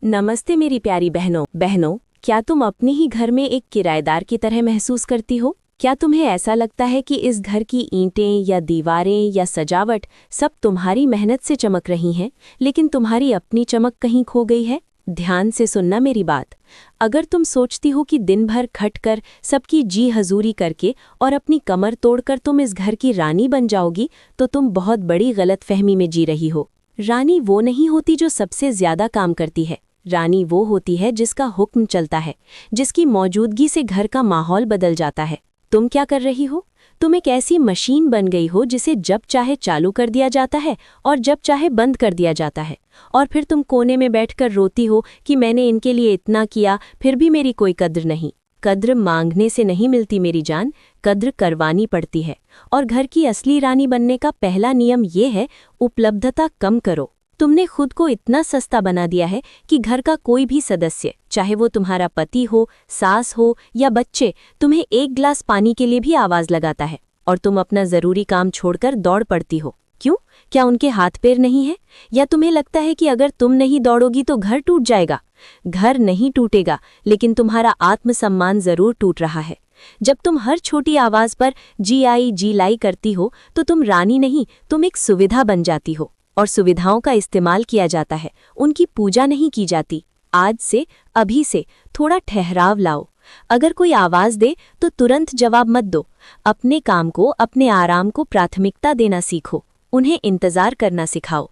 नमस्ते मेरी प्यारी बहनों, क्या तुम अपने ही घर में एक किराएदार की तरह महसूस करती हो? क्या तुम्हें ऐसा लगता है कि इस घर की ईंटें या दीवारें या सजावट सब तुम्हारी मेहनत से चमक रही हैं, लेकिन तुम्हारी अपनी चमक कहीं खो गई है? ध्यान से सुनना मेरी बात। अगर तुम सोचती हो कि दिन भर खटकर सबकी जी हजूरी करके और अपनी कमर तोड़कर तुम इस घर की रानी बन जाओगी, तो तुम बहुत बड़ी गलतफहमी में जी रही हो। रानी वो नहीं होती जो सबसे ज्यादा काम करती है। रानी वो होती है जिसका हुक्म चलता है, जिसकी मौजूदगी से घर का माहौल बदल जाता है। तुम क्या कर रही हो? तुम एक ऐसी मशीन बन गई हो जिसे जब चाहे चालू कर दिया जाता है और जब चाहे बंद कर दिया जाता है। और फिर तुम कोने में बैठकर रोती हो कि मैंने इनके लिए इतना किया, फिर भी मेरी कोई कद्र नहीं। कद्र मांगने से नहीं मिलती मेरी जान, कद्र करवानी पड़ती है। और घर की असली रानी बनने का पहला नियम ये है, उपलब्धता कम करो। तुमने खुद को इतना सस्ता बना दिया है कि घर का कोई भी सदस्य, चाहे वो तुम्हारा पति हो, सास हो या बच्चे, तुम्हें एक गिलास पानी के लिए भी आवाज लगाता है और तुम अपना जरूरी काम छोड़कर दौड़ पड़ती हो। क्यों? क्या उनके हाथ पैर नहीं है? या तुम्हें लगता है कि अगर तुम नहीं दौड़ोगी तो घर टूट जाएगा? घर नहीं टूटेगा, लेकिन तुम्हारा आत्मसम्मान जरूर टूट रहा है। जब तुम हर छोटी आवाज पर जी आई जी लाई करती हो तो तुम रानी नहीं, तुम एक सुविधा बन जाती हो। और सुविधाओं का इस्तेमाल किया जाता है, उनकी पूजा नहीं की जाती। आज से, अभी से थोड़ा ठहराव लाओ। अगर कोई आवाज दे तो तुरंत जवाब मत दो। अपने काम को, अपने आराम को प्राथमिकता देना सीखो। उन्हें इंतजार करना सिखाओ।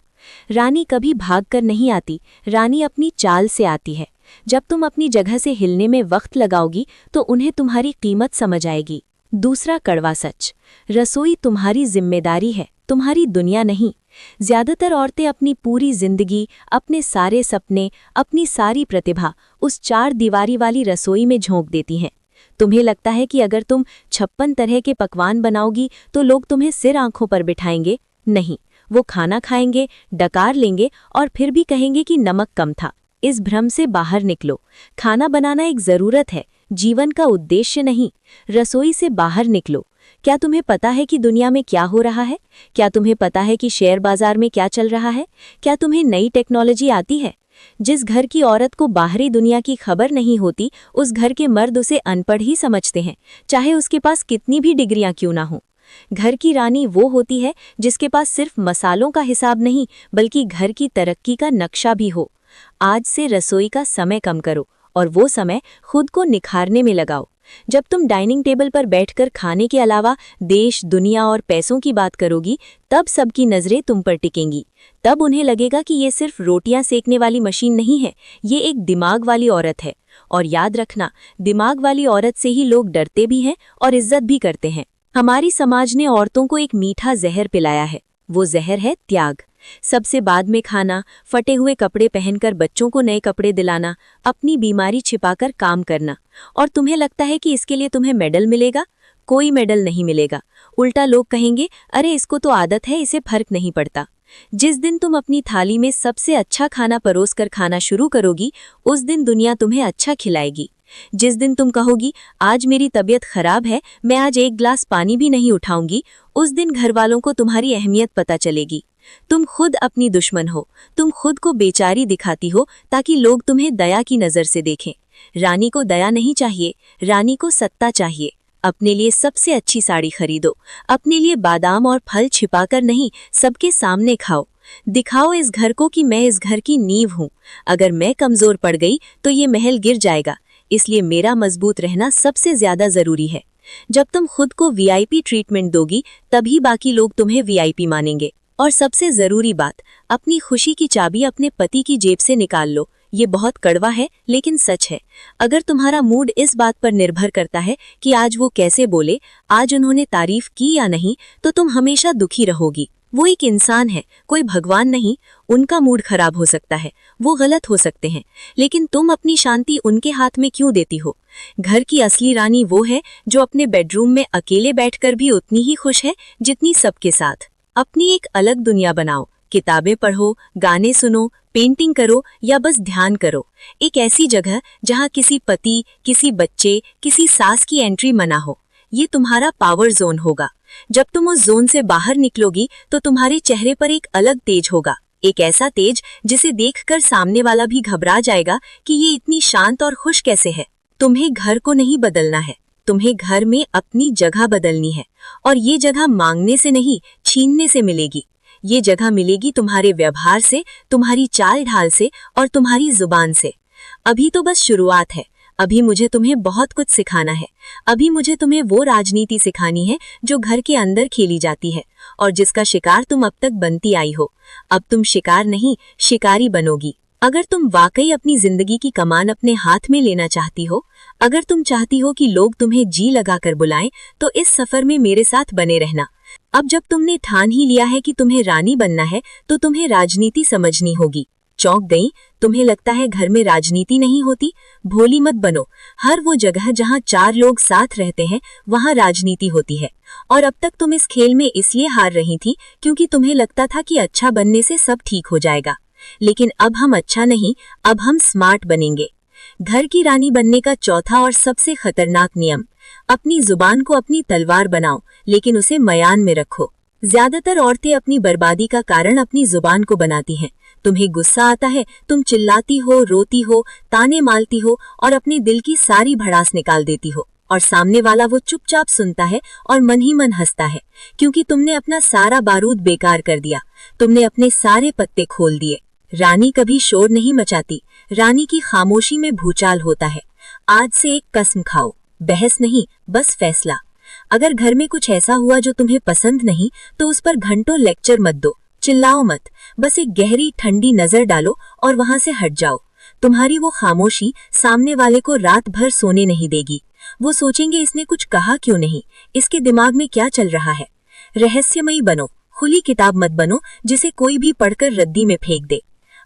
रानी कभी भागकर नहीं आती, रानी अपनी चाल से आती है। जब तुम अपनी जगह से हिलने में वक्त लगाओगी तो उन्हें तुम्हारी कीमत समझ आएगी। दूसरा कड़वा सच, रसोई तुम्हारी जिम्मेदारी है, तुम्हारी दुनिया नहीं। ज्यादातर औरतें अपनी पूरी जिंदगी, अपने सारे सपने, अपनी सारी प्रतिभा उस 4 दीवारी वाली रसोई में झोंक देती हैं। तुम्हें लगता है कि अगर तुम 56 तरह के पकवान बनाओगी तो लोग तुम्हें सिर आंखों पर बिठाएंगे। नहीं, वो खाना खाएंगे, डकार लेंगे और फिर भी कहेंगे कि नमक कम था। इस भ्रम से बाहर निकलो। खाना बनाना एक जरूरत है, जीवन का उद्देश्य नहीं। रसोई से बाहर निकलो। क्या तुम्हें पता है कि दुनिया में क्या हो रहा है? क्या तुम्हें पता है कि शेयर बाजार में क्या चल रहा है? क्या तुम्हें नई टेक्नोलॉजी आती है? जिस घर की औरत को बाहरी दुनिया की खबर नहीं होती, उस घर के मर्द उसे अनपढ़ ही समझते हैं, चाहे उसके पास कितनी भी डिग्रियां क्यों ना हो। घर की रानी वो होती है जिसके पास सिर्फ मसालों का हिसाब नहीं, बल्कि घर की तरक्की का नक्शा भी हो। आज से रसोई का समय कम करो और वो समय खुद को निखारने में लगाओ। जब तुम डाइनिंग टेबल पर बैठकर खाने के अलावा देश, दुनिया और पैसों की बात करोगी, तब सबकी नजरें तुम पर टिकेंगी। तब उन्हें लगेगा कि ये सिर्फ रोटियां सेकने वाली मशीन नहीं है, ये एक दिमाग वाली औरत है। और याद रखना, दिमाग वाली औरत से ही लोग डरते भी हैं और इज्जत भी करते हैं। हमारी समाज ने औरतों को एक मीठा जहर पिलाया है, वो जहर है त्याग। सबसे बाद में खाना, फटे हुए कपड़े पहनकर बच्चों को नए कपड़े दिलाना, अपनी बीमारी छिपाकर काम करना। और तुम्हें लगता है कि इसके लिए तुम्हें मेडल मिलेगा? कोई मेडल नहीं मिलेगा। उल्टा लोग कहेंगे, अरे इसको तो आदत है, इसे फर्क नहीं पड़ता। जिस दिन तुम अपनी थाली में सबसे अच्छा खाना परोसकर खाना शुरू करोगी, उस दिन दुनिया तुम्हें अच्छा खिलाएगी। जिस दिन तुम कहोगी, आज मेरी तबीयत खराब है, मैं आज एक गिलास पानी भी नहीं उठाऊंगी, उस दिन घर वालों को तुम्हारी अहमियत पता चलेगी। तुम खुद अपनी दुश्मन हो, तुम खुद को बेचारी दिखाती हो ताकि लोग तुम्हें दया की नजर से देखें। रानी को दया नहीं चाहिए, रानी को सत्ता चाहिए। अपने लिए सबसे अच्छी साड़ी खरीदो, अपने लिए बादाम और फल छिपाकर नहीं, सबके सामने खाओ। दिखाओ इस घर को कि मैं इस घर की नींव हूँ। अगर मैं कमजोर पड़ गई तो ये महल गिर जाएगा, इसलिए मेरा मजबूत रहना सबसे ज्यादा जरूरी है। जब तुम खुद को वीआईपी ट्रीटमेंट दोगी, तभी बाकी लोग तुम्हें वीआईपी मानेंगे। और सबसे जरूरी बात, अपनी खुशी की चाबी अपने पति की जेब से निकाल लो। ये बहुत कड़वा है, लेकिन सच है। अगर तुम्हारा मूड इस बात पर निर्भर करता है कि आज वो कैसे बोले, आज उन्होंने तारीफ की या नहीं, तो तुम हमेशा दुखी रहोगी। वो एक इंसान है, कोई भगवान नहीं। उनका मूड खराब हो सकता है, वो गलत हो सकते हैं, लेकिन तुम अपनी शांति उनके हाथ में क्यों देती हो? घर की असली रानी वो है जो अपने बेडरूम में अकेले बैठकर भी उतनी ही खुश है जितनी सबके साथ। अपनी एक अलग दुनिया बनाओ। किताबें पढ़ो, गाने सुनो, पेंटिंग करो या बस ध्यान करो। एक ऐसी जगह जहां किसी पति, किसी बच्चे, किसी सास की एंट्री मना हो। ये तुम्हारा पावर जोन होगा। जब तुम उस जोन से बाहर निकलोगी तो तुम्हारे चेहरे पर एक अलग तेज होगा, एक ऐसा तेज जिसे देखकर सामने वाला भी घबरा जाएगा कि ये इतनी शांत और खुश कैसे है। तुम्हें घर को नहीं बदलना है, तुम्हें घर में अपनी जगह बदलनी है। और ये जगह मांगने से नहीं, छीनने से मिलेगी। ये जगह मिलेगी तुम्हारे व्यवहार से, तुम्हारी चाल ढाल से और तुम्हारी जुबान से। अभी तो बस शुरुआत है। अभी मुझे तुम्हें बहुत कुछ सिखाना है। अभी मुझे तुम्हें वो राजनीति सिखानी है जो घर के अंदर खेली जाती है और जिसका शिकार तुम अब तक बनती आई हो। अब तुम शिकार नहीं, शिकारी बनोगी। अगर तुम वाकई अपनी जिंदगी की कमान अपने हाथ में लेना चाहती हो, अगर तुम चाहती हो कि लोग तुम्हें जी लगाकर बुलाएं, तो इस सफर में मेरे साथ बने रहना। अब जब तुमने ठान ही लिया है कि तुम्हें रानी बनना है, तो तुम्हें राजनीति समझनी होगी। चौंक गई? तुम्हें लगता है घर में राजनीति नहीं होती? भोली मत बनो। हर वो जगह जहाँ 4 लोग साथ रहते हैं, वहाँ राजनीति होती है। और अब तक तुम इस खेल में इसलिए हार रही थी क्योंकि तुम्हें लगता था कि अच्छा बनने से सब ठीक हो जाएगा। लेकिन अब हम अच्छा नहीं, अब हम स्मार्ट बनेंगे। घर की रानी बनने का चौथा और सबसे खतरनाक नियम, अपनी जुबान को अपनी तलवार बनाओ, लेकिन उसे मयान में रखो। ज्यादातर औरतें अपनी बर्बादी का कारण अपनी जुबान को बनाती हैं। तुम्हें गुस्सा आता है, तुम चिल्लाती हो, रोती हो, ताने मारती हो और अपने दिल की सारी भड़ास निकाल देती हो। और सामने वाला वो चुपचाप सुनता है और मन ही मन हंसता है, क्योंकि तुमने अपना सारा बारूद बेकार कर दिया। तुमने अपने सारे पत्ते खोल दिए। रानी कभी शोर नहीं मचाती, रानी की खामोशी में भूचाल होता है। आज से एक कसम खाओ, बहस नहीं, बस फैसला। अगर घर में कुछ ऐसा हुआ जो तुम्हें पसंद नहीं, तो उस पर घंटों लेक्चर मत दो, चिल्लाओ मत, बस एक गहरी ठंडी नजर डालो और वहां से हट जाओ। तुम्हारी वो खामोशी सामने वाले को रात भर सोने नहीं देगी। वो सोचेंगे इसने कुछ कहा क्यों नहीं, इसके दिमाग में क्या चल रहा है। रहस्यमयी बनो, खुली किताब मत बनो जिसे कोई भी पढ़कर रद्दी में फेंक दे।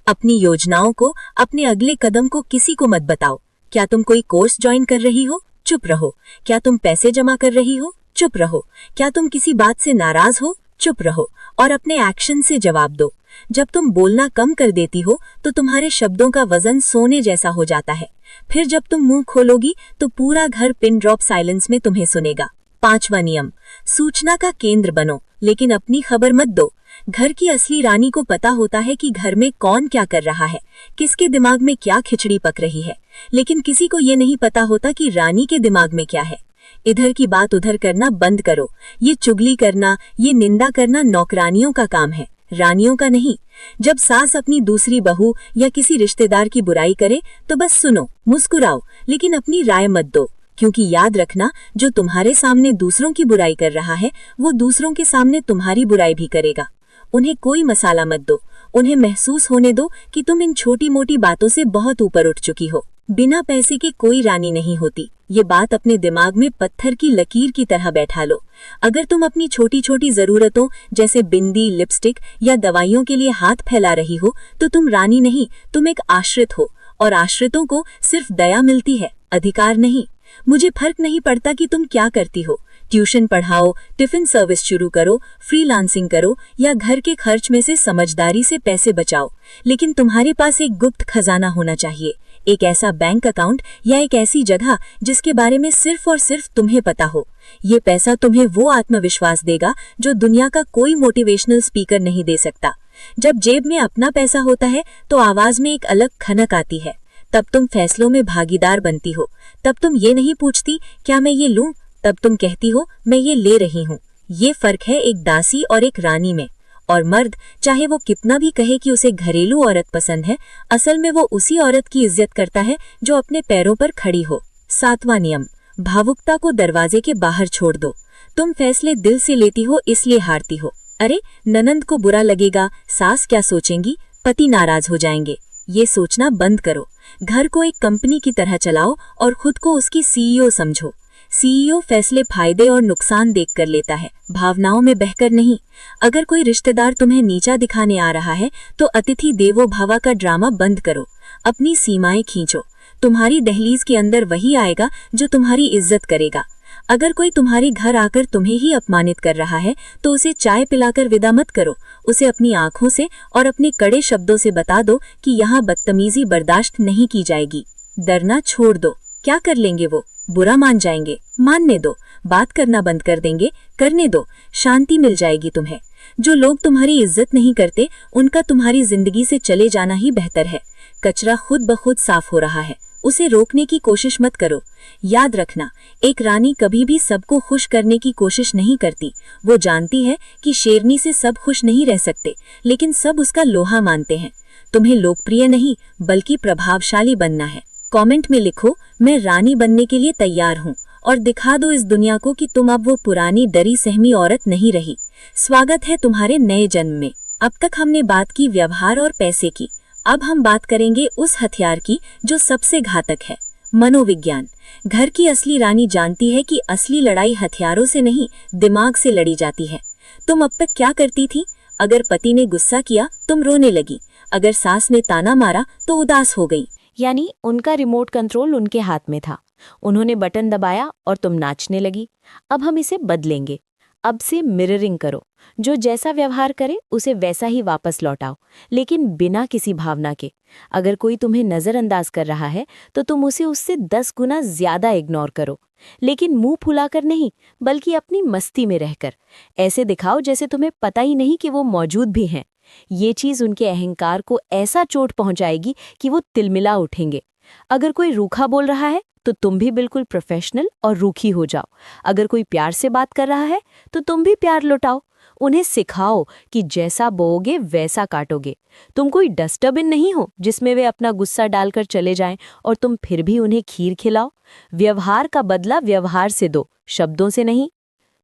अपनी योजनाओं को, अपने अगले कदम को किसी को मत बताओ। क्या तुम कोई कोर्स ज्वाइन कर रही हो? चुप रहो। क्या तुम पैसे जमा कर रही हो? चुप रहो। क्या तुम किसी बात से नाराज हो? चुप रहो और अपने एक्शन से जवाब दो। जब तुम बोलना कम कर देती हो, तो तुम्हारे शब्दों का वजन सोने जैसा हो जाता है। फिर जब तुम मुंह खोलोगी, तो पूरा घर पिन ड्रॉप साइलेंस में तुम्हें सुनेगा। 5वां नियम, सूचना का केंद्र बनो, लेकिन अपनी खबर मत दो। घर की असली रानी को पता होता है कि घर में कौन क्या कर रहा है, किसके दिमाग में क्या खिचड़ी पक रही है, लेकिन किसी को ये नहीं पता होता कि रानी के दिमाग में क्या है। इधर की बात उधर करना बंद करो। ये चुगली करना, ये निंदा करना नौकरानियों का काम है, रानियों का नहीं। जब सास अपनी दूसरी बहू या किसी रिश्तेदार की बुराई करे, तो बस सुनो, मुस्कुराओ, लेकिन अपनी राय मत दो। क्योंकि याद रखना, जो तुम्हारे सामने दूसरों की बुराई कर रहा है, वो दूसरों के सामने तुम्हारी बुराई भी करेगा। उन्हें कोई मसाला मत दो। उन्हें महसूस होने दो कि तुम इन छोटी मोटी बातों से बहुत ऊपर उठ चुकी हो। बिना पैसे के कोई रानी नहीं होती। ये बात अपने दिमाग में पत्थर की लकीर की तरह बैठा लो। अगर तुम अपनी छोटी छोटी जरूरतों जैसे बिंदी, लिपस्टिक या दवाइयों के लिए हाथ फैला रही हो, तो तुम रानी नहीं, तुम एक आश्रित हो। और आश्रितों को सिर्फ दया मिलती है, अधिकार नहीं। मुझे फर्क नहीं पड़ता कि तुम क्या करती हो। ट्यूशन पढ़ाओ, टिफिन सर्विस शुरू करो, फ्रीलांसिंग करो या घर के खर्च में से समझदारी से पैसे बचाओ, लेकिन तुम्हारे पास एक गुप्त खजाना होना चाहिए। एक ऐसा बैंक अकाउंट या एक ऐसी जगह जिसके बारे में सिर्फ और सिर्फ तुम्हें पता हो। ये पैसा तुम्हें वो आत्मविश्वास देगा जो दुनिया का कोई मोटिवेशनल स्पीकर नहीं दे सकता। जब जेब में अपना पैसा होता है, तो आवाज में एक अलग खनक आती है। तब तुम फैसलों में भागीदार बनती हो। तब तुम ये नहीं पूछती क्या मैं ये लूं, तब तुम कहती हो मैं ये ले रही हूँ। ये फर्क है एक दासी और एक रानी में। और मर्द, चाहे वो कितना भी कहे कि उसे घरेलू औरत पसंद है, असल में वो उसी औरत की इज्जत करता है जो अपने पैरों पर खड़ी हो। 7वां नियम, भावुकता को दरवाजे के बाहर छोड़ दो। तुम फैसले दिल से लेती हो, इसलिए हारती हो। अरे, ननंद को बुरा लगेगा, सास क्या सोचेंगी, पति नाराज हो जाएंगे, ये सोचना बंद करो। घर को एक कंपनी की तरह चलाओ और खुद को उसकी सीईओ समझो। सीईओ फैसले फायदे और नुकसान देखकर लेता है, भावनाओं में बहकर नहीं। अगर कोई रिश्तेदार तुम्हें नीचा दिखाने आ रहा है, तो अतिथि देवो भव का ड्रामा बंद करो। अपनी सीमाएं खींचो। तुम्हारी दहलीज के अंदर वही आएगा जो तुम्हारी इज्जत करेगा। अगर कोई तुम्हारे घर आकर तुम्हें ही अपमानित कर रहा है, तो उसे चाय पिलाकर विदा मत करो। उसे अपनी आंखों से और अपने कड़े शब्दों से बता दो कि यहाँ बदतमीजी बर्दाश्त नहीं की जाएगी। डरना छोड़ दो। क्या कर लेंगे वो? बुरा मान जाएंगे, मानने दो। बात करना बंद कर देंगे, करने दो, शांति मिल जाएगी तुम्हें। जो लोग तुम्हारी इज्जत नहीं करते उनका तुम्हारी जिंदगी से चले जाना ही बेहतर है। कचरा खुद ब खुद साफ हो रहा है, उसे रोकने की कोशिश मत करो। याद रखना, एक रानी कभी भी सबको खुश करने की कोशिश नहीं करती। वो जानती है कि शेरनी से सब खुश नहीं रह सकते, लेकिन सब उसका लोहा मानते हैं। तुम्हें लोकप्रिय नहीं बल्कि प्रभावशाली बनना है। कमेंट में लिखो, मैं रानी बनने के लिए तैयार हूँ, और दिखा दो इस दुनिया को कि तुम अब वो पुरानी डरी सहमी औरत नहीं रही। स्वागत है तुम्हारे नए जन्म में। अब तक हमने बात की व्यवहार और पैसे की, अब हम बात करेंगे उस हथियार की जो सबसे घातक है, मनोविज्ञान। घर की असली रानी जानती है कि असली लड़ाई हथियारों से नहीं, दिमाग से लड़ी जाती है। तुम अब तक क्या करती थी? अगर पति ने गुस्सा किया तुम रोने लगी, अगर सास ने ताना मारा तो उदास हो गई। यानी उनका रिमोट कंट्रोल उनके हाथ में था, उन्होंने बटन दबाया और तुम नाचने लगी। अब हम इसे बदलेंगे। अब से मिररिंग करो, जो जैसा व्यवहार करे उसे वैसा ही वापस लौटाओ, लेकिन बिना किसी भावना के। अगर कोई तुम्हें नज़रअंदाज कर रहा है तो तुम उसे उससे 10 गुना ज्यादा इग्नोर करो, लेकिन मुंह फुलाकर नहीं, बल्कि अपनी मस्ती में रहकर। ऐसे दिखाओ जैसे तुम्हें पता ही नहीं कि वो मौजूद भी हैं। ये चीज़ उनके अहंकार को ऐसा चोट पहुंचाएगी कि वो तिलमिला उठेंगे। अगर कोई रूखा बोल रहा है तो तुम भी बिल्कुल प्रोफेशनल और रूखी हो जाओ। अगर कोई प्यार से बात कर रहा है तो तुम भी प्यार लौटाओ। उन्हें सिखाओ कि जैसा बोओगे वैसा काटोगे। तुम कोई डस्टबिन नहीं हो जिसमें वे अपना गुस्सा डालकर चले जाएं और तुम फिर भी उन्हें खीर खिलाओ। व्यवहार का बदला व्यवहार से दो, शब्दों से नहीं।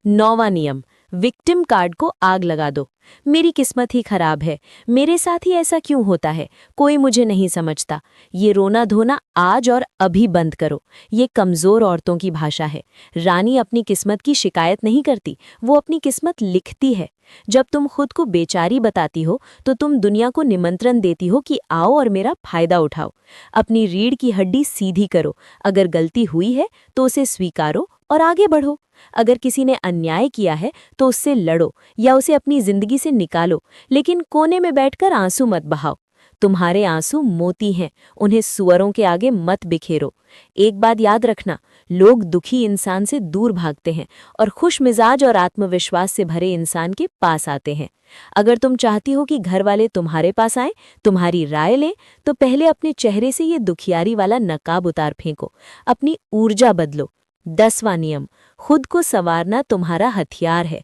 9वां नियम, विक्टिम कार्ड को आग लगा दो। मेरी किस्मत ही खराब है, मेरे साथ ही ऐसा क्यों होता है, कोई मुझे नहीं समझता। ये रोना धोना आज और अभी बंद करो। ये कमज़ोर औरतों की भाषा है। रानी अपनी किस्मत की शिकायत नहीं करती, वो अपनी किस्मत लिखती है। जब तुम खुद को बेचारी बताती हो तो तुम दुनिया को निमंत्रण देती हो कि आओ और मेरा फायदा उठाओ। अपनी रीढ़ की हड्डी सीधी करो। अगर गलती हुई है तो उसे स्वीकारो और आगे बढ़ो। अगर किसी ने अन्याय किया है तो उससे लड़ो या उसे अपनी जिंदगी से निकालो, लेकिन कोने में बैठकर आंसू मत बहाओ। तुम्हारे आंसू मोती हैं, उन्हें सुअरों के आगे मत बिखेरो। एक बात याद रखना, लोग दुखी इंसान से दूर भागते हैं और खुश मिजाज और आत्मविश्वास से भरे इंसान के पास आते हैं। अगर तुम चाहती हो कि घर वाले तुम्हारे पास आएं, तुम्हारी राय लें, तो पहले अपने चेहरे से ये दुखियारी वाला नकाब उतार फेंको, अपनी ऊर्जा बदलो। 10वां नियम, खुद को संवारना तुम्हारा हथियार है।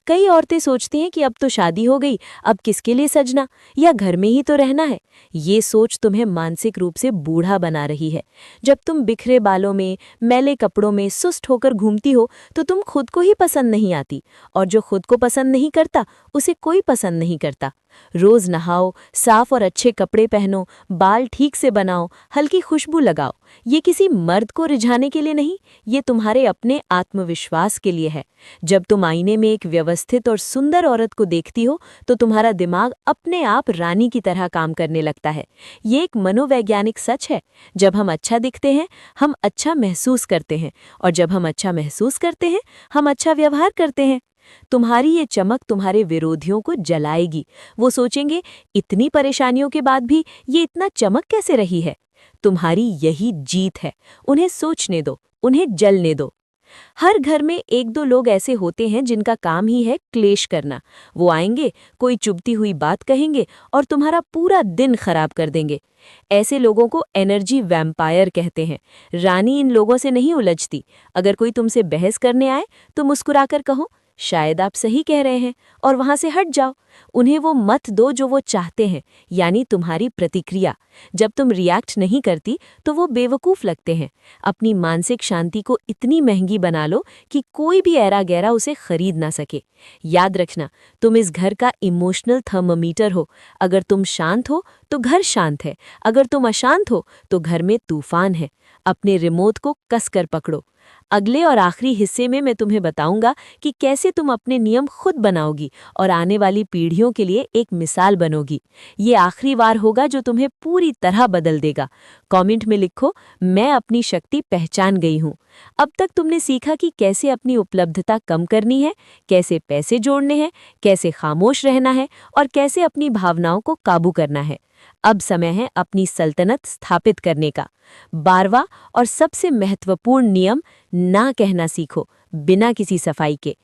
कई औरतें सोचती हैं कि अब तो शादी हो गई, अब किसके लिए सजना, या घर में ही तो रहना है। ये सोच तुम्हें मानसिक रूप से बूढ़ा बना रही है। जब तुम बिखरे बालों में, मैले कपड़ों में सुस्त होकर घूमती हो तो तुम खुद को ही पसंद नहीं आती, और जो खुद को पसंद नहीं करता उसे कोई पसंद नहीं करता। रोज नहाओ, साफ और अच्छे कपड़े पहनो, बाल ठीक से बनाओ, हल्की खुशबू लगाओ। ये किसी मर्द को रिझाने के लिए नहीं, ये तुम्हारे अपने आत्मविश्वास के लिए है। जब तुम आईने में एक व्यवस्थित और सुंदर औरत को देखती हो तो तुम्हारा दिमाग अपने आप रानी की तरह काम करने लगता है। ये एक मनोवैज्ञानिक सच है। जब हम अच्छा दिखते हैं हम अच्छा महसूस करते हैं, और जब हम अच्छा महसूस करते हैं हम अच्छा व्यवहार करते हैं। तुम्हारी ये चमक तुम्हारे विरोधियों को जलाएगी। वो सोचेंगे, इतनी परेशानियों के बाद भी ये इतना चमक कैसे रही है। तुम्हारी यही जीत है। उन्हें सोचने दो, उन्हें जलने दो। हर घर में 1-2 लोग ऐसे होते हैं जिनका काम ही है क्लेश करना। वो आएंगे, कोई चुभती हुई बात कहेंगे और तुम्हारा पूरा दिन खराब कर देंगे। ऐसे लोगों को एनर्जी वैम्पायर कहते हैं। रानी इन लोगों से नहीं उलझती। अगर कोई तुमसे बहस करने आए तो मुस्कुराकर कहो, शायद आप सही कह रहे हैं, और वहां से हट जाओ। उन्हें वो मत दो जो वो चाहते हैं, यानी तुम्हारी प्रतिक्रिया। जब तुम रिएक्ट नहीं करती तो वो बेवकूफ़ लगते हैं। अपनी मानसिक शांति को इतनी महंगी बना लो कि कोई भी ऐरा गैरा उसे खरीद ना सके। याद रखना, तुम इस घर का इमोशनल थर्मामीटर हो। अगर तुम शांत हो तो घर शांत है, अगर तुम अशांत हो तो घर में तूफान है। अपने रिमोट को कसकर पकड़ो। अगले और आखिरी हिस्से में मैं तुम्हें बताऊंगा कि कैसे तुम अपने नियम खुद बनाओगी और आने वाली पीढ़ियों के लिए एक मिसाल बनोगी। ये आखिरी वार होगा जो तुम्हें पूरी तरह बदल देगा। कमेंट में लिखो, मैं अपनी शक्ति पहचान गई हूँ। अब तक तुमने सीखा कि कैसे अपनी उपलब्धता कम करनी है, कैसे पैसे जोड़ने हैं, कैसे खामोश रहना है और कैसे अपनी भावनाओं को काबू करना है। अब समय है अपनी सल्तनत स्थापित करने का। 12वां और सबसे महत्वपूर्ण नियम, ना कहना सीखो बिना किसी सफाई के।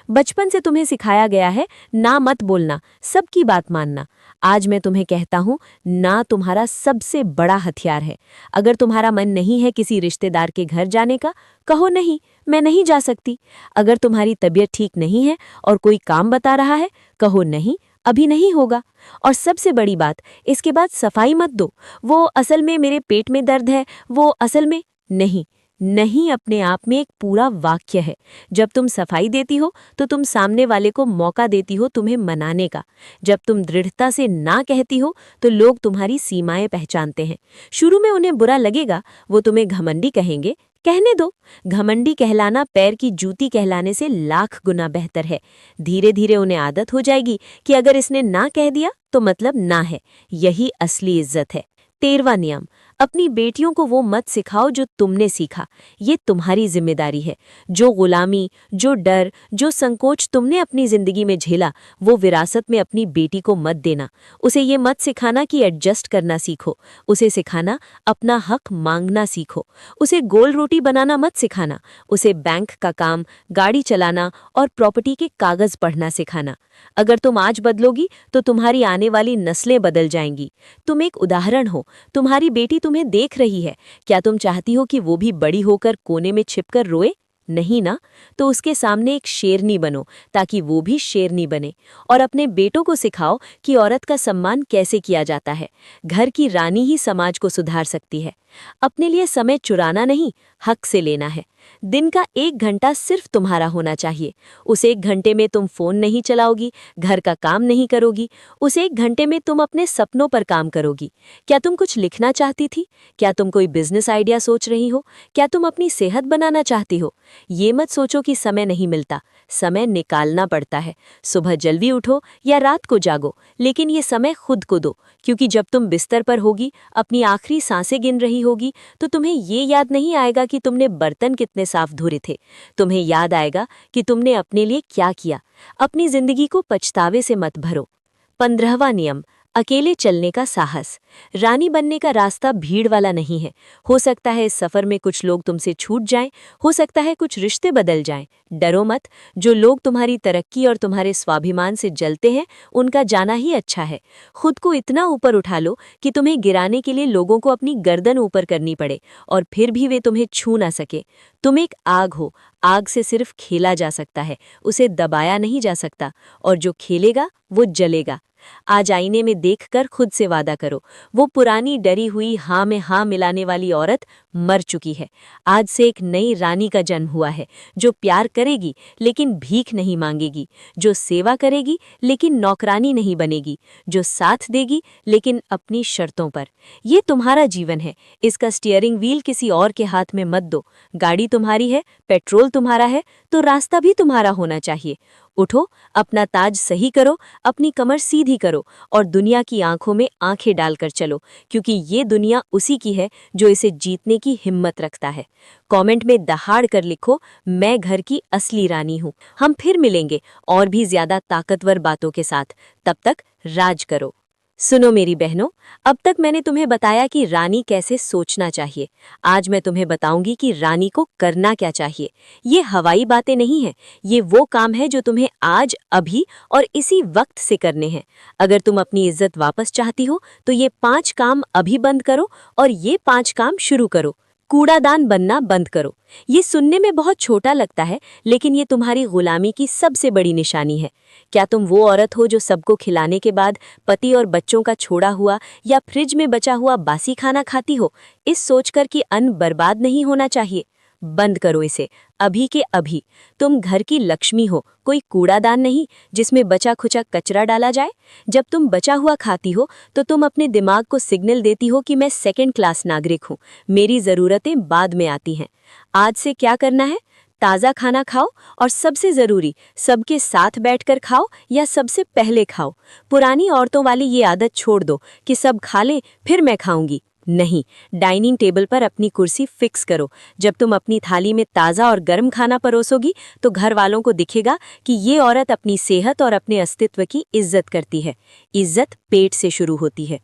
बचपन से तुम्हें सिखाया गया है ना मत बोलना, सबकी बात मानना। आज मैं तुम्हें कहता हूँ, ना तुम्हारा सबसे बड़ा हथियार है। अगर तुम्हारा मन नहीं है किसी रिश्तेदार के घर जाने का, कहो नहीं, मैं नहीं जा सकती। अगर तुम्हारी तबीयत ठीक नहीं है और कोई काम बता रहा है, कहो नहीं, अभी नहीं होगा। और सबसे बड़ी बात, इसके बाद सफाई मत दो, वो असल में मेरे पेट में दर्द है, वो असल में नहीं। नहीं अपने आप में एक पूरा वाक्य है। जब तुम सफाई देती हो तो तुम सामने वाले को मौका देती हो तुम्हें मनाने का। जब तुम दृढ़ता से ना कहती हो तो लोग तुम्हारी सीमाएं पहचानते हैं। शुरू में उन्हें बुरा लगेगा, वो तुम्हें घमंडी कहेंगे, कहने दो। घमंडी कहलाना पैर की जूती कहलाने से लाख गुना बेहतर है। धीरे धीरे उन्हें आदत हो जाएगी कि अगर इसने ना कह दिया तो मतलब ना है। यही असली इज्जत है। 13वां नियम, अपनी बेटियों को वो मत सिखाओ जो तुमने सीखा। ये तुम्हारी जिम्मेदारी है। जो गुलामी, जो डर, जो संकोच तुमने अपनी जिंदगी में झेला, वो विरासत में अपनी बेटी को मत देना। उसे ये मत सिखाना कि एडजस्ट करना सीखो। उसे सिखाना अपना हक मांगना सीखो। उसे गोल रोटी बनाना मत सिखाना। उसे बैंक का काम, गाड़ी चलाना और प्रॉपर्टी के कागज पढ़ना सिखाना। अगर तुम आज बदलोगी तो तुम्हारी आने वाली नस्लें बदल जाएंगी। तुम एक उदाहरण हो। तुम्हारी बेटी तुम्हें देख रही है। क्या तुम चाहती हो कि वो भी बड़ी होकर कोने में छिपकर रोए? नहीं ना। तो उसके सामने एक शेरनी बनो ताकि वो भी शेरनी बने। और अपने बेटों को सिखाओ कि औरत का सम्मान कैसे किया जाता है। घर की रानी ही समाज को सुधार सकती है। अपने लिए समय चुराना नहीं, हक से लेना है। दिन का 1 घंटा सिर्फ तुम्हारा होना चाहिए। उस 1 घंटे में तुम फोन नहीं चलाओगी, घर का काम नहीं करोगी। उस 1 घंटे में तुम अपने सपनों पर काम करोगी। क्या तुम कुछ लिखना चाहती थी? क्या तुम कोई बिजनेस आइडिया सोच रही हो? क्या तुम अपनी सेहत बनाना चाहती हो? ये मत सोचो कि समय नहीं मिलता। समय निकालना पड़ता है। सुबह जल्दी उठो या रात को जागो, लेकिन ये समय खुद को दो। क्योंकि जब तुम बिस्तर पर होगी, अपनी आखिरी सांसें गिन रही होगी, तो तुम्हें ये याद नहीं आएगा कि तुमने बर्तन कितने साफ धोए थे। तुम्हें याद आएगा कि तुमने अपने लिए क्या किया। अपनी जिंदगी को पछतावे से मत भरो। 15वां नियम, अकेले चलने का साहस। रानी बनने का रास्ता भीड़ वाला नहीं है। हो सकता है इस सफर में कुछ लोग तुमसे छूट जाएं, हो सकता है कुछ रिश्ते बदल जाएं। डरो मत। जो लोग तुम्हारी तरक्की और तुम्हारे स्वाभिमान से जलते हैं, उनका जाना ही अच्छा है। खुद को इतना ऊपर उठा लो कि तुम्हें गिराने के लिए लोगों को अपनी गर्दन ऊपर करनी पड़े और फिर भी वे तुम्हें छू ना सके। तुम एक आग हो। आग से सिर्फ खेला जा सकता है, उसे दबाया नहीं जा सकता। और जो खेलेगा वो जलेगा। आज आईने में देखकर खुद से वादा करो, वो पुरानी डरी हुई हाँ में हाँ मिलाने वाली औरत मर चुकी है। आज से एक नई रानी का जन्म हुआ है, जो प्यार करेगी लेकिन भीख नहीं मांगेगी, जो सेवा करेगी लेकिन नौकरानी नहीं बनेगी, जो साथ देगी लेकिन अपनी शर्तों पर। ये तुम्हारा जीवन है। इसका स्टीयरिंग व्हील किसी और के हाथ में मत दो। गाड़ी तुम्हारी है, पेट्रोल तुम्हारा है, तो रास्ता भी तुम्हारा होना चाहिए। उठो, अपना ताज सही करो, अपनी कमर सीधी करो और दुनिया की आंखों में आंखें डालकर चलो, क्योंकि ये दुनिया उसी की है जो इसे जीतने की हिम्मत रखता है। कमेंट में दहाड़ कर लिखो, मैं घर की असली रानी हूँ। हम फिर मिलेंगे और भी ज्यादा ताकतवर बातों के साथ। तब तक राज करो। सुनो मेरी बहनों, अब तक मैंने तुम्हें बताया कि रानी कैसे सोचना चाहिए। आज मैं तुम्हें बताऊंगी कि रानी को करना क्या चाहिए। ये हवाई बातें नहीं हैं, ये वो काम है जो तुम्हें आज, अभी और इसी वक्त से करने हैं। अगर तुम अपनी इज्जत वापस चाहती हो तो ये 5 काम अभी बंद करो और ये 5 काम शुरू करो। कूड़ादान बनना बंद करो। ये सुनने में बहुत छोटा लगता है, लेकिन ये तुम्हारी गुलामी की सबसे बड़ी निशानी है। क्या तुम वो औरत हो जो सबको खिलाने के बाद पति और बच्चों का छोड़ा हुआ या फ्रिज में बचा हुआ बासी खाना खाती हो, इस सोचकर कि अन्न बर्बाद नहीं होना चाहिए? बंद करो इसे, अभी के अभी। तुम घर की लक्ष्मी हो, कोई कूड़ादान नहीं जिसमें बचा खुचा कचरा डाला जाए। जब तुम बचा हुआ खाती हो तो तुम अपने दिमाग को सिग्नल देती हो कि मैं 2nd क्लास नागरिक हूँ, मेरी ज़रूरतें बाद में आती हैं। आज से क्या करना है? ताज़ा खाना खाओ और सबसे ज़रूरी, सबके साथ बैठकर खाओ या सबसे पहले खाओ। पुरानी औरतों वाली ये आदत छोड़ दो कि सब खा लें फिर मैं खाऊंगी। नहीं, डाइनिंग टेबल पर अपनी कुर्सी फिक्स करो। जब तुम अपनी थाली में ताज़ा और गर्म खाना परोसोगी तो घर वालों को दिखेगा कि ये औरत अपनी सेहत और अपने अस्तित्व की इज्जत करती है। इज्जत पेट से शुरू होती है।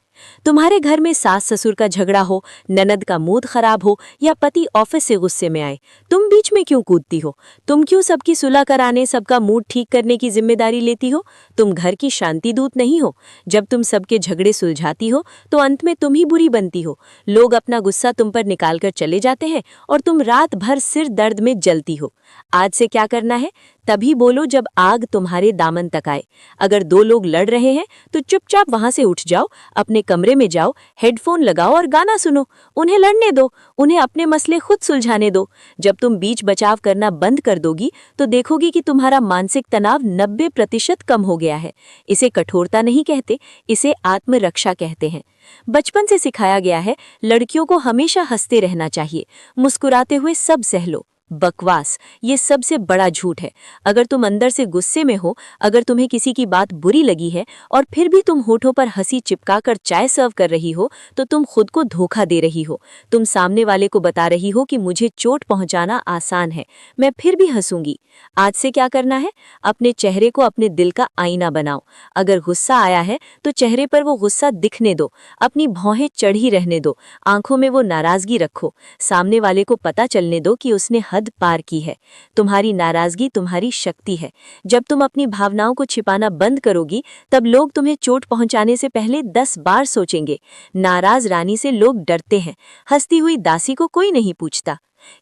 तुम्हारे घर में सास ससुर का झगड़ा हो, ननद का मूड खराब हो या पति ऑफिस से गुस्से में आए, तुम बीच में क्यों कूदती हो? तुम क्यों सबकी सुलह कराने, सबका मूड ठीक करने की जिम्मेदारी लेती हो? तुम घर की शांति दूत नहीं हो। जब तुम सबके झगड़े सुलझाती हो तो अंत में तुम ही बुरी बनती हो। लोग अपना गुस्सा तुम पर निकाल कर चले जाते हैं और तुम रात भर सिर दर्द में जलती हो। आज से क्या करना है? तभी बोलो जब आग तुम्हारे दामन तक आए। अगर दो लोग लड़ रहे हैं तो चुपचाप वहां से उठ जाओ, अपने कमरे में जाओ, हेडफोन लगाओ और गाना सुनो। उन्हें लड़ने दो, उन्हें अपने मसले खुद सुलझाने दो। जब तुम बीच बचाव करना बंद कर दोगी तो देखोगी कि तुम्हारा मानसिक तनाव 90% कम हो गया है। इसे कठोरता नहीं कहते, इसे आत्मरक्षा कहते हैं। बचपन से सिखाया गया है लड़कियों को हमेशा हंसते रहना चाहिए, मुस्कुराते हुए सब सह लो। बकवास, ये सबसे बड़ा झूठ है। अगर तुम अंदर से गुस्से में हो, अगर तुम्हें किसी की बात बुरी लगी है और फिर भी तुम होठों पर हंसी चिपकाकर चाय सर्व कर रही हो तो तुम खुद को धोखा दे रही हो। तुम सामने वाले को बता रही हो कि मुझे चोट पहुंचाना आसान है, मैं फिर भी हंसूंगी। आज से क्या करना है? अपने चेहरे को अपने दिल का आईना बनाओ। अगर गुस्सा आया है तो चेहरे पर वो गुस्सा दिखने दो, अपनी भौहें चढ़ी रहने दो, आंखों में वो नाराजगी रखो। सामने वाले को पता चलने दो कि उसने हद पार की है। तुम्हारी नाराजगी तुम्हारी शक्ति है। जब तुम अपनी भावनाओं को छिपाना बंद करोगी तब लोग तुम्हें चोट पहुंचाने से पहले 10 बार सोचेंगे। नाराज रानी से लोग डरते हैं, हंसती हुई दासी को कोई नहीं पूछता।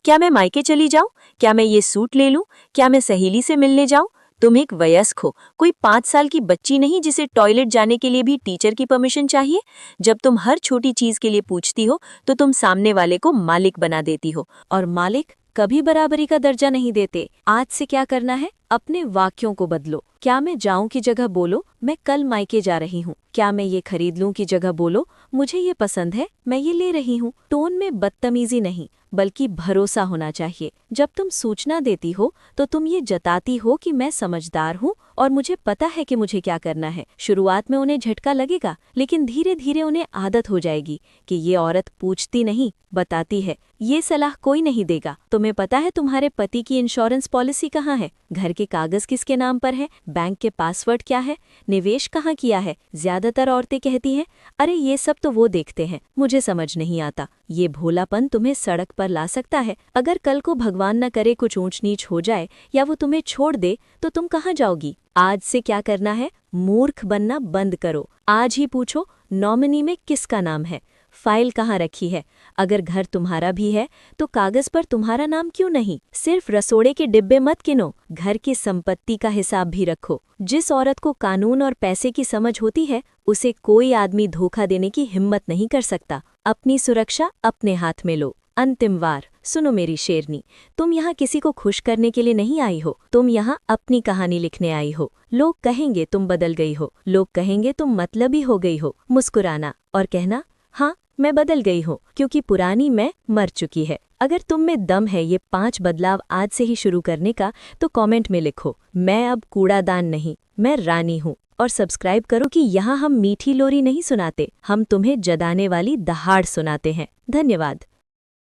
क्या मैं मायके चली जाऊं? क्या मैं ये सूट ले लूं? क्या मैं सहेली से मिलने जाऊं? तुम एक वयस्क हो, कोई 5 साल की बच्ची नहीं जिसे टॉयलेट जाने के लिए भी टीचर की परमिशन चाहिए। जब तुम हर छोटी चीज के लिए पूछती हो तो तुम सामने वाले को मालिक बना देती हो, और मालिक कभी बराबरी का दर्जा नहीं देते। आज से क्या करना है? अपने वाक्यों को बदलो। क्या मैं जाऊं की जगह बोलो मैं कल मायके जा रही हूँ। क्या मैं ये खरीद लूं की जगह बोलो मुझे ये पसंद है, मैं ये ले रही हूँ। टोन में बदतमीजी नहीं बल्कि भरोसा होना चाहिए। जब तुम सूचना देती हो तो तुम ये जताती हो कि मैं समझदार हूँ और मुझे पता है कि मुझे क्या करना है। शुरुआत में उन्हें झटका लगेगा, लेकिन धीरे धीरे उन्हें आदत हो जाएगी कि ये औरत पूछती नहीं बताती है। ये सलाह कोई नहीं देगा। तुम्हें पता है तुम्हारे पति की इंश्योरेंस पॉलिसी कहाँ है? घर के कागज किसके नाम पर है? बैंक के पासवर्ड क्या है? निवेश कहाँ किया है? ज्यादातर औरतें कहती हैं, अरे ये सब तो वो देखते हैं, मुझे समझ नहीं आता। ये भोलापन तुम्हें सड़क पर ला सकता है। अगर कल को भगवान न करे कुछ ऊंच नीच हो जाए या वो तुम्हें छोड़ दे तो तुम कहाँ जाओगी? आज से क्या करना है? मूर्ख बनना बंद करो। आज ही पूछो नॉमिनी में किसका नाम है, फाइल कहाँ रखी है। अगर घर तुम्हारा भी है तो कागज पर तुम्हारा नाम क्यों नहीं? सिर्फ रसोड़े के डिब्बे मत गिनो, घर की संपत्ति का हिसाब भी रखो। जिस औरत को कानून और पैसे की समझ होती है उसे कोई आदमी धोखा देने की हिम्मत नहीं कर सकता। अपनी सुरक्षा अपने हाथ में लो। अंतिम वार, सुनो मेरी शेरनी, तुम यहाँ किसी को खुश करने के लिए नहीं आई हो, तुम यहाँ अपनी कहानी लिखने आई हो। लोग कहेंगे तुम बदल गई हो, लोग कहेंगे तुम मतलबी हो गई हो। मुस्कुराना और कहना, हाँ मैं बदल गई हूँ, क्योंकि पुरानी मैं मर चुकी है। अगर तुम में दम है ये 5 बदलाव आज से ही शुरू करने का तो कमेंट में लिखो, मैं अब कूड़ादान नहीं, मैं रानी हूँ। और सब्सक्राइब करो कि यहाँ हम मीठी लोरी नहीं सुनाते, हम तुम्हें जदाने वाली दहाड़ सुनाते हैं। धन्यवाद।